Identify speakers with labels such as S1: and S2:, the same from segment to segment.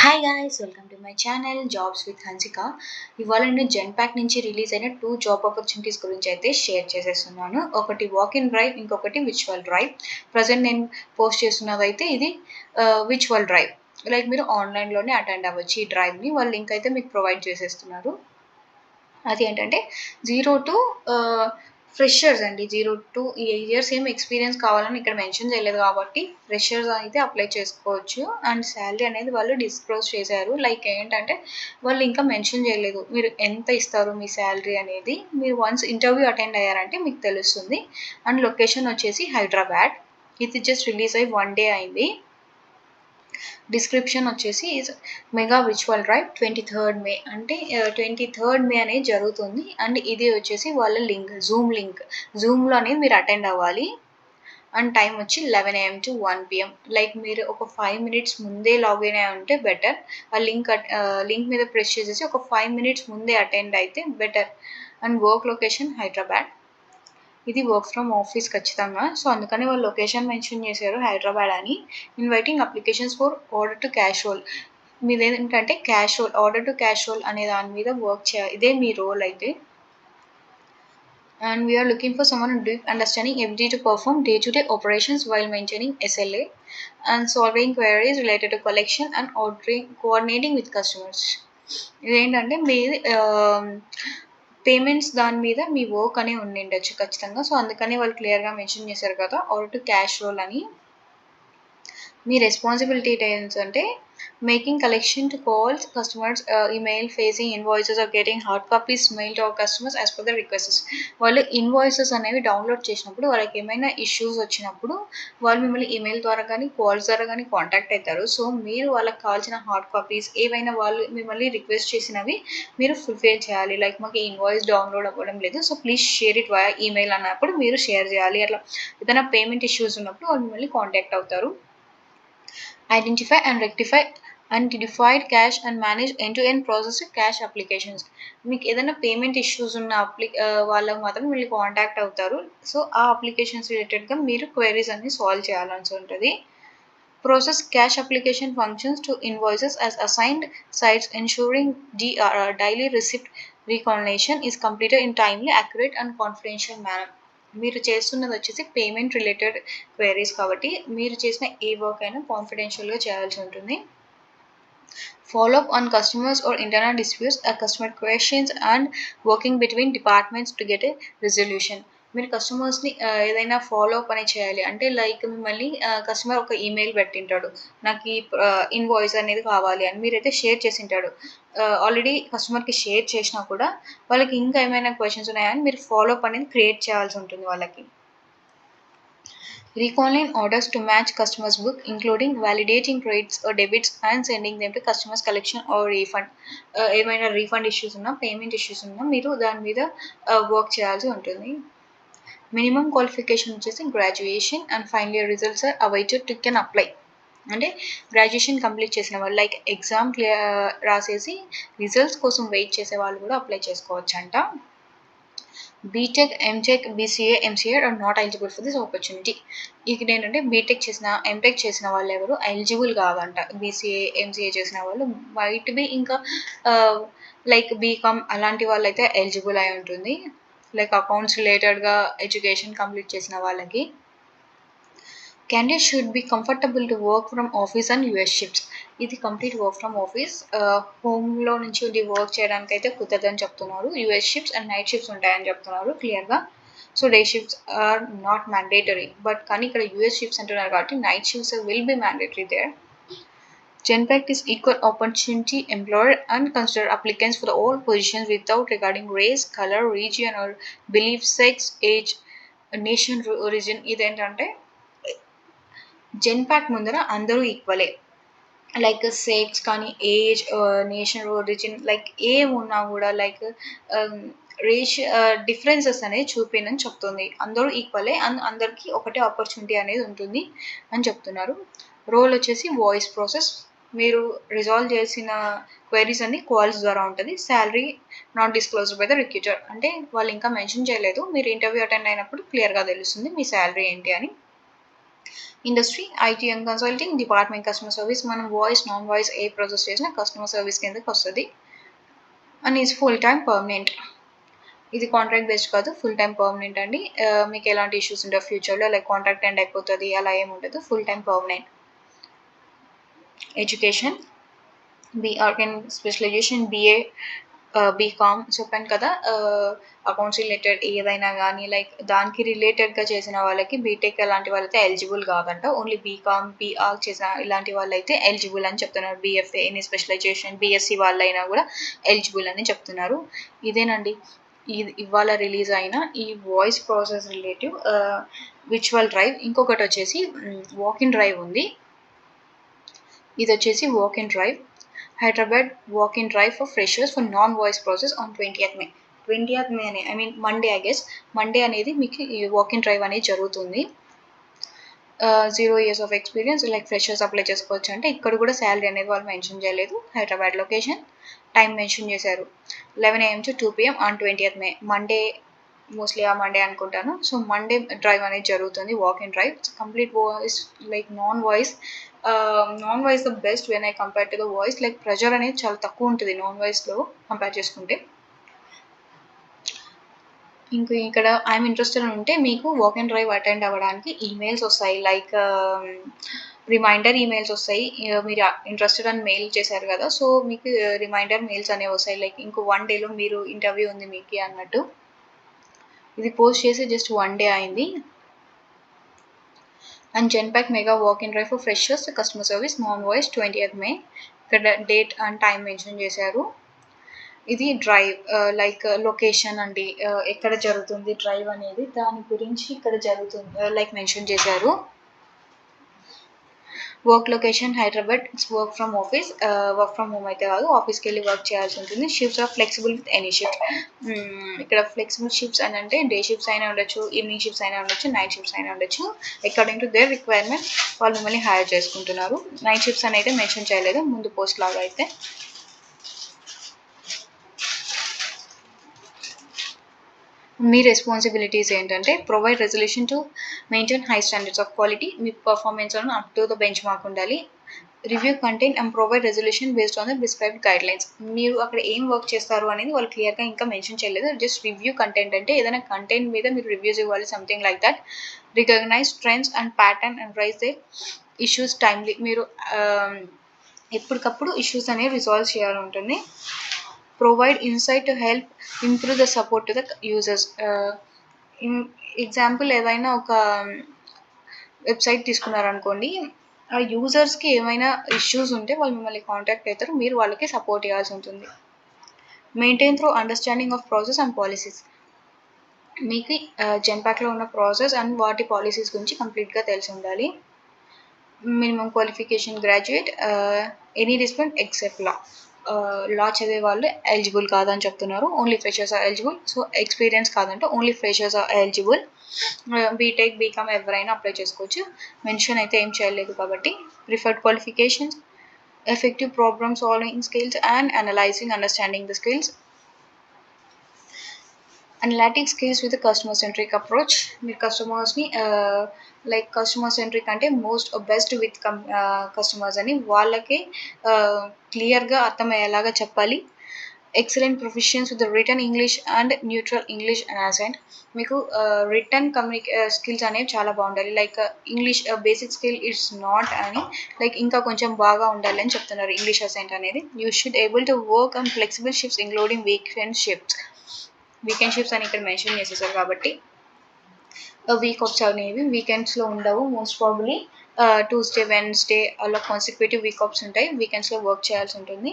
S1: Hi guys, welcome to my channel jobs with Hansika. ఇవాళ నేను Genpact నుంచి రిలీజ్ అయిన 2 జాబ్ ఆపర్చునిటీస్ గురించి అయితే షేర్ చేసేస్తున్నాను. ఒకటి వాక్ ఇన్ డ్రైవ్, ఇంకొకటి విర్చువల్ డ్రైవ్. ప్రజెంట్ నేను పోస్ట్ చేస్తున్నది అయితే ఇది విర్చువల్ డ్రైవ్. లైక్ మీరు ఆన్లైన్లోనే అటెండ్ అవ్వచ్చు ఈ డ్రైవ్ని. వాళ్ళు లింక్ అయితే మీకు ప్రొవైడ్ చేసేస్తున్నారు. అది ఏంటంటే 0 to ఫ్రెషర్స్ అండి. 0 to ఇయర్స్ ఏం ఎక్స్పీరియన్స్ కావాలని ఇక్కడ మెన్షన్ చేయలేదు కాబట్టి ఫ్రెషర్స్ అయితే అప్లై చేసుకోవచ్చు. అండ్ శాలరీ అనేది వాళ్ళు డిస్క్లోజ్ చేశారు. లైక్ ఏంటంటే వాళ్ళు ఇంకా మెన్షన్ చేయలేదు మీరు ఎంత ఇస్తారు మీ శాలరీ అనేది. మీరు వన్స్ ఇంటర్వ్యూ అటెండ్ అయ్యారంటే మీకు తెలుస్తుంది. అండ్ లొకేషన్ వచ్చేసి హైదరాబాద్. ఇది జస్ట్ రిలీజ్ అయ్యి 1 day అయింది. డిస్క్రిప్షన్ వచ్చేసి mega virtual drive 23rd May అంటే 23rd May అనేది జరుగుతుంది. అండ్ ఇది వచ్చేసి వాళ్ళ లింక్, జూమ్లో అనేది మీరు అటెండ్ అవ్వాలి. అండ్ టైం వచ్చి 11 AM to 1 PM. లైక్ మీరు ఒక 5 minutes ముందే లాగిన్ అయి ఉంటే బెటర్. ఆ లింక్ మీద ప్రెస్ చేసేసి ఒక 5 minutes ముందే అటెండ్ అయితే better. And work location Hyderabad. ఇది వర్క్ ఫ్రమ్ ఆఫీస్ ఖచ్చితంగా. సో అందుకని వాళ్ళు లొకేషన్ మెన్షన్ చేశారు హైదరాబాద్ అని. Inviting applications for order to cash role. మీది ఏంటంటే cash role, order to cash role అనే దాని మీద వర్క్ చేయాలి. ఇదే మీ రోల్ అయితే. And we are looking for someone with deep understanding ability to perform day-to-day operations while maintaining SLA and solving queries related to collection and ordering, coordinating with customers. ఇదేంటంటే మీది payments దాని మీద మీ work అనే ఉండిండొచ్చు ఖచ్చితంగా. So అందుకని వాళ్ళు క్లియర్గా mention చేశారు కదా ఆర్డర్ టు క్యాష్ రోల్ అని. మీ రెస్పాన్సిబిలిటీ ఏంటంటే making collection to calls, customers email, facing invoices or getting hard copies mail to our customers as per the requests. వాళ్ళు ఇన్వాయిసెస్ అనేవి డౌన్లోడ్ చేసినప్పుడు వాళ్ళకి ఏమైనా ఇష్యూస్ వచ్చినప్పుడు వాళ్ళు మిమ్మల్ని ఈమెయిల్ ద్వారా కానీ కాల్స్ ద్వారా కానీ కాంటాక్ట్ అవుతారు. సో మీరు వాళ్ళకి కావాల్సిన హార్డ్ కాపీస్ ఏవైనా వాళ్ళు మిమ్మల్ని రిక్వెస్ట్ చేసినవి మీరు ఫుల్ఫిల్ చేయాలి. లైక్ మాకు ఇన్వాయిస్ డౌన్లోడ్ అవ్వడం లేదు, so please share it via email అన్నప్పుడు మీరు షేర్ చేయాలి. అట్లా ఏదైనా పేమెంట్ ఇష్యూస్ ఉన్నప్పుడు వాళ్ళు మిమ్మల్ని కాంటాక్ట్ అవుతారు. Identify and rectify unidentified cash and manage end-to-end process of cash applications. మీకు ఏదైనా పేమెంట్ ఇష్యూస్ ఉన్న వాళ్ళకు మాత్రం వీళ్ళు కాంటాక్ట్ అవుతారు. సో ఆ అప్లికేషన్స్ రిలేటెడ్గా మీరు క్వైరీస్ అన్ని సాల్వ్ చేయాల్సి ఉంటుంది. Process cash application functions to invoices as assigned sites, ensuring daily receipt reconciliation is completed in timely, accurate and confidential manner. మీరు చేస్తున్నది వచ్చేసి పేమెంట్ రిలేటెడ్ క్వైరీస్ కాబట్టి మీరు చేసిన ఏ వర్క్ అయినా కాన్ఫిడెన్షియల్గా చేయాల్సి ఉంటుంది. Follow up on customers or internal disputes, customer questions and working between departments to get a resolution. మీరు కస్టమర్స్ని ఏదైనా ఫాలో అప్ అని చేయాలి అంటే లైక్ మిమ్మల్ని కస్టమర్ ఒక ఈమెయిల్ పెట్టింటాడు నాకు ఈ ఇన్వాయిస్ అనేది కావాలి అని, మీరైతే షేర్ చేసింటాడు. ఆల్రెడీ కస్టమర్కి షేర్ చేసినా కూడా వాళ్ళకి ఇంకా ఏమైనా క్వశ్చన్స్ ఉన్నాయని మీరు ఫాలో అప్ అనేది క్రియేట్ చేయాల్సి ఉంటుంది వాళ్ళకి. Reconciling orders to match customers' book, including validating credits or debits and sending them to customers' collection or refund. ఏమైనా రీఫండ్ ఇష్యూస్ ఉన్నా, పేమెంట్ ఇష్యూస్ ఉన్నా మీరు దాని మీద వర్క్ చేయాల్సి ఉంటుంది. మినిమం క్వాలిఫికేషన్ వచ్చేసి graduation and final year results are awaited to can apply. అంటే గ్రాడ్యుయేషన్ కంప్లీట్ చేసిన వాళ్ళు లైక్ ఎగ్జామ్ రాసేసి రిజల్ట్స్ కోసం వెయిట్ చేసే వాళ్ళు కూడా అప్లై చేసుకోవచ్చు అంట. BTech, MTech, BCA, MCA are not eligible for this opportunity. ఇక్కడ ఏంటంటే బీటెక్ చేసిన, ఎంటెక్ చేసిన వాళ్ళు ఎవరు ఎలిజిబుల్ కాదంట. బీసీఏ, ఎంసీఏ చేసిన వాళ్ళు వైట్ బి ఇంకా లైక్ బీకామ్ అలాంటి వాళ్ళు అయితే ఎలిజిబుల్ అయి ఉంటుంది. లైక్ అకౌంట్స్ రిలేటెడ్గా ఎడ్యుకేషన్ కంప్లీట్ చేసిన వాళ్ళకి. Candidates should be comfortable to work from office and US shifts. ఇది కంప్లీట్ వర్క్ ఫ్రమ్ ఆఫీస్. హోమ్లో నుంచి ఇది వర్క్ చేయడానికి అయితే కుదరదని చెప్తున్నారు. US shifts and night shifts ఉంటాయని చెప్తున్నారు క్లియర్గా. So day shifts are not mandatory, but కానీ ఇక్కడ US షిఫ్ట్స్ అంటున్నారు కాబట్టి night shifts will be mandatory there. Genpact is equal opportunity employer and consider applicants for all positions without regarding race, color, region or belief, sex, age, nation, origin. ఇదేంటంటే Genpact ముందర అందరూ ఈక్వలే. Like sex కానీ, age, nation, origin like ఏమున్నా కూడా like differences అనేది చూపినని చెప్తుంది. అందరూ ఈక్వలే, అందరికీ ఒకటే ఆపర్చునిటీ అనేది ఉంటుంది అని చెప్తున్నారు. రోల్ వచ్చేసి వాయిస్ ప్రాసెస్. మీరు రిజాల్వ్ చేసిన క్వైరీస్ అన్ని కాల్స్ ద్వారా ఉంటుంది. Salary not disclosed by the recruiter. అంటే వాళ్ళు ఇంకా మెన్షన్ చేయలేదు, మీరు ఇంటర్వ్యూ అటెండ్ అయినప్పుడు క్లియర్గా తెలుస్తుంది మీ శాలరీ ఏంటి అని. Industry IT and consulting, department customer service. మనం వాయిస్ నాన్ వాయిస్ ఏ ప్రాసెస్ చేసినా కస్టమర్ సర్వీస్ కిందకి వస్తుంది. And is full time permanent. ఇది కాంట్రాక్ట్ బేస్డ్ కాదు, ఫుల్ టైం పర్మనెంట్ అండి. మీకు ఎలాంటి ఇష్యూస్ ఉండవు ఫ్యూచర్లో, లైక్ కాంట్రాక్ట్ ఎండ్ అయిపోతుంది అలా ఏమి ఉండదు, ఫుల్ టైం పర్మనెంట్. ఎడ్యుకేషన్ ఆర్గన్ స్పెషలైజేషన్ BA, BCom చెప్పాను కదా. అకౌంట్స్ రిలేటెడ్ ఏదైనా కానీ లైక్ దానికి రిలేటెడ్గా చేసిన వాళ్ళకి బీటెక్ అలాంటి వాళ్ళైతే ఎలిజిబుల్ కాదంట. ఓన్లీ BCom, BAr చేసిన ఇలాంటి వాళ్ళైతే ఎలిజిబుల్ అని చెప్తున్నారు. BFA ఎనీ స్పెషలైజేషన్, BSc వాళ్ళైనా కూడా ఎలిజిబుల్ అని చెప్తున్నారు. ఇదేనండి ఇవాళ రిలీజ్ అయిన ఈ voice process relative virtual drive. ఇంకొకటి వచ్చేసి వాక్ ఇన్ డ్రైవ్ ఉంది. ఇది వచ్చేసి walk in drive, Hyderabad walk in drive for freshers for non voice process on 20th May. 20th May అనే మండే, ఐ గెస్ మండే అనేది మీకు ఈ వాక్ ఇన్ డ్రైవ్ అనేది జరుగుతుంది. 0 years of experience like freshers apply చేసుకోవచ్చు. అంటే ఇక్కడ కూడా శాలరీ అనేది వాళ్ళు మెన్షన్ చేయలేదు. హైదరాబాద్ లొకేషన్, టైం మెన్షన్ చేశారు 11 AM to 2 PM on 20th May. Monday, mostly ఆ మండే అనుకుంటాను. సో మండే డ్రైవ్ అనేది జరుగుతుంది, walk in drive. Complete voice like non voice the best when I compare to the voice. Like pressure అనేది చాలా తక్కువ ఉంటుంది non వాయిస్లో compare చేసుకుంటే. ఇంకా ఇక్కడ ఐఎమ్ ఇంట్రెస్టెడ్ ఉంటే మీకు వాక్ అండ్ డ్రైవ్ అటెండ్ అవ్వడానికి ఈమెయిల్స్ వస్తాయి, లైక్ రిమైండర్ ఈమెయిల్స్ వస్తాయి. మీరు ఇంట్రెస్టెడ్ అని మెయిల్ చేశారు కదా, సో మీకు రిమైండర్ మెయిల్స్ అనేవి వస్తాయి, లైక్ ఇంకో 1 dayలో మీరు ఇంటర్వ్యూ ఉంది మీకు అన్నట్టు. ఇది పోస్ట్ చేసి జస్ట్ 1 day అయింది. And Genpact mega walk in drive for freshers customer service non voice 20th May. ఇక్కడ డేట్ అండ్ టైం మెన్షన్ చేశారు. ఇది డ్రైవ్ లైక్ లొకేషన్ అండి, ఎక్కడ జరుగుతుంది డ్రైవ్ అనేది దాని గురించి ఇక్కడ జరుగుతుంది లైక్ మెన్షన్ చేశారు. Work location Hyderabad, work from office, work from home అయితే కాదు, ఆఫీస్కి వెళ్ళి వర్క్ చేయాల్సి ఉంటుంది. Shifts are flexible with any shift. ఇక్కడ ఫ్లెక్సిబుల్ షిఫ్ట్స్ అని అంటే డే షిఫ్ట్స్ అయినా ఉండొచ్చు, ఈవినింగ్ షిఫ్ట్స్ అయినా ఉండొచ్చు, నైట్ షిఫ్ట్స్ అయినా ఉండొచ్చు. అకార్డింగ్ టు దేర్ రిక్వైర్మెంట్ వాళ్ళు మిమ్మల్ని హైర్ చేసుకుంటున్నారు. నైట్ షిఫ్ట్స్ అని అయితే మెన్షన్ చేయలేదు ముందు పోస్ట్ లాగా అయితే. మీ రెస్పాన్సిబిలిటీస్ ఏంటంటే provide resolution to maintain high standards of quality. మీ performance up to the benchmark ఉండాలి. Review content and provide resolution based on the prescribed guidelines. మీరు అక్కడ ఏం వర్క్ చేస్తారు అనేది వాళ్ళు క్లియర్గా ఇంకా మెన్షన్ చేయలేదు. జస్ట్ రివ్యూ కంటెంట్ అంటే ఏదైనా కంటెంట్ మీద మీరు రివ్యూస్ ఇవ్వాలి, something like that. Recognise trends and pattern and raise the issues timely. మీరు ఎప్పటికప్పుడు ఇష్యూస్ అనేవి రిజాల్వ్ చేయాలి ఉంటుంది. Provide insight to help improve the support to the users. Example ఏదైనా ఒక వెబ్సైట్ తీసుకున్నారనుకోండి, ఆ యూజర్స్కి ఏమైనా ఇష్యూస్ ఉంటే వాళ్ళు మిమ్మల్ని కాంటాక్ట్ అవుతారు, మీరు వాళ్ళకి సపోర్ట్ ఇవ్వాల్సి ఉంటుంది. Maintain through understanding of process and policies. మీకు జెన్పాక్లో ఉన్న ప్రాసెస్ అండ్ వాటి పాలసీస్ గురించి కంప్లీట్గా తెలిసి ఉండాలి. Minimum qualification graduate, any discipline except law చదివే వాళ్ళు ఎలిజిబుల్ కాదని చెప్తున్నారు. Only freshers are eligible. So experience కాదంటే only freshers are eligible. BTech, BCom ఎవరైనా అప్లై చేసుకోవచ్చు, మెన్షన్ అయితే ఏం చేయలేదు కాబట్టి. Preferred qualifications effective problem solving skills and analysing understanding the skills. Analytic skills with customer centric approach. మీరు కస్టమర్స్ని like customer centric అంటే బెస్ట్ విత్ కస్టమర్స్ అని వాళ్ళకి క్లియర్గా అర్థమయ్యేలాగా చెప్పాలి. Excellent proficiency with return English and neutral English and accent. మీకు return skills అనేవి చాలా బాగుండాలి, like English basic skill it's not అని, లైక్ ఇంకా కొంచెం బాగా ఉండాలి అని చెప్తున్నారు ఇంగ్లీష్ అసెంట్ అనేది. You should able to work on flexible shifts including weekend shifts. Weekend shifts అని ఇక్కడ మెన్షన్ చేసేసారు కాబట్టి వీక్ ఆఫ్స్ అనేవి వీకెండ్స్లో ఉండవు. మోస్ట్ ప్రాబబ్లీ ట్యూస్డే, వెన్స్డే అలా కాన్సిక్యూటివ్ వీక్ ఆఫ్స్ ఉంటాయి, వీకెండ్స్లో వర్క్ చేయాల్సి ఉంటుంది.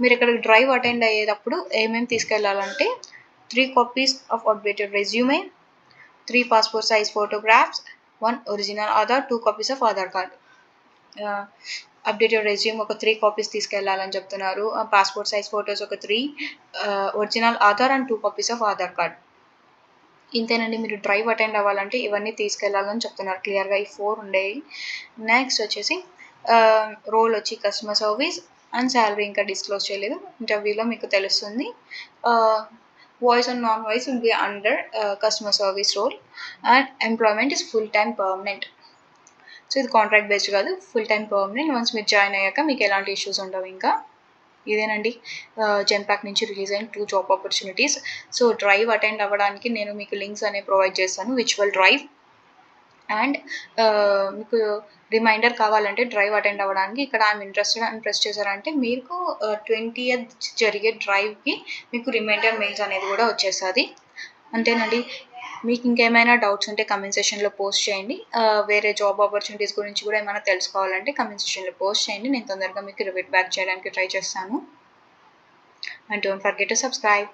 S1: మీరు ఇక్కడ డ్రైవ్ అటెండ్ అయ్యేటప్పుడు ఏమేమి తీసుకెళ్లాలంటే 3 copies of updated resume, 3 passport size photographs, 1 original Aadhaar, 2 copies of Aadhaar card. Updated resume ఒక 3 copies తీసుకెళ్లాలని చెప్తున్నారు. పాస్పోర్ట్ సైజ్ ఫొటోస్ ఒక 3, original Aadhaar and 2 copies of Aadhaar card. ఇంతేనండి, మీరు డ్రైవ్ అటెండ్ అవ్వాలంటే ఇవన్నీ తీసుకెళ్లాలని చెప్తున్నారు క్లియర్గా. ఈ 4 ఉండేవి. నెక్స్ట్ వచ్చేసి రోల్ వచ్చి కస్టమర్ సర్వీస్ అండ్ శాలరీ ఇంకా డిస్క్లోజ్ చేయలేదు, ఇంటర్వ్యూలో మీకు తెలుస్తుంది. Voice and non voice will be under customer service role and employment is full time permanent. So ఇది కాంట్రాక్ట్ బేస్డ్ కాదు, ఫుల్ టైం పర్మనెంట్. వన్స్ మీరు జాయిన్ అయ్యాక మీకు ఎలాంటి ఇష్యూస్ ఉండవు ఇంకా. ఇదేనండి జెన్పాక్ నుంచి రిలీజ్ అయిన 2 job opportunities. So drive attend అవ్వడానికి నేను మీకు లింక్స్ అనేవి ప్రొవైడ్ చేస్తాను, విర్చువల్ డ్రైవ్. అండ్ మీకు రిమైండర్ కావాలంటే డ్రైవ్ అటెండ్ అవ్వడానికి ఇక్కడ ఐఎమ్ ఇంట్రెస్టెడ్ అని ప్రెస్ చేశారంటే మీకు 20th జరిగే డ్రైవ్కి మీకు రిమైండర్ మెయిల్స్ అనేది కూడా వచ్చేస్తుంది. అంతేనండి. మీకు ఇంకేమైనా డౌట్స్ ఉంటే కమెంట్ సెక్షన్లో పోస్ట్ చేయండి. వేరే జాబ్ ఆపర్చునిటీస్ గురించి కూడా ఏమైనా తెలుసుకోవాలంటే కమెంట్ సెక్షన్లో పోస్ట్ చేయండి. నేను తొందరగా మీకు రివర్ట్ బ్యాక్ చేయడానికి ట్రై చేస్తాను. And don't forget to subscribe.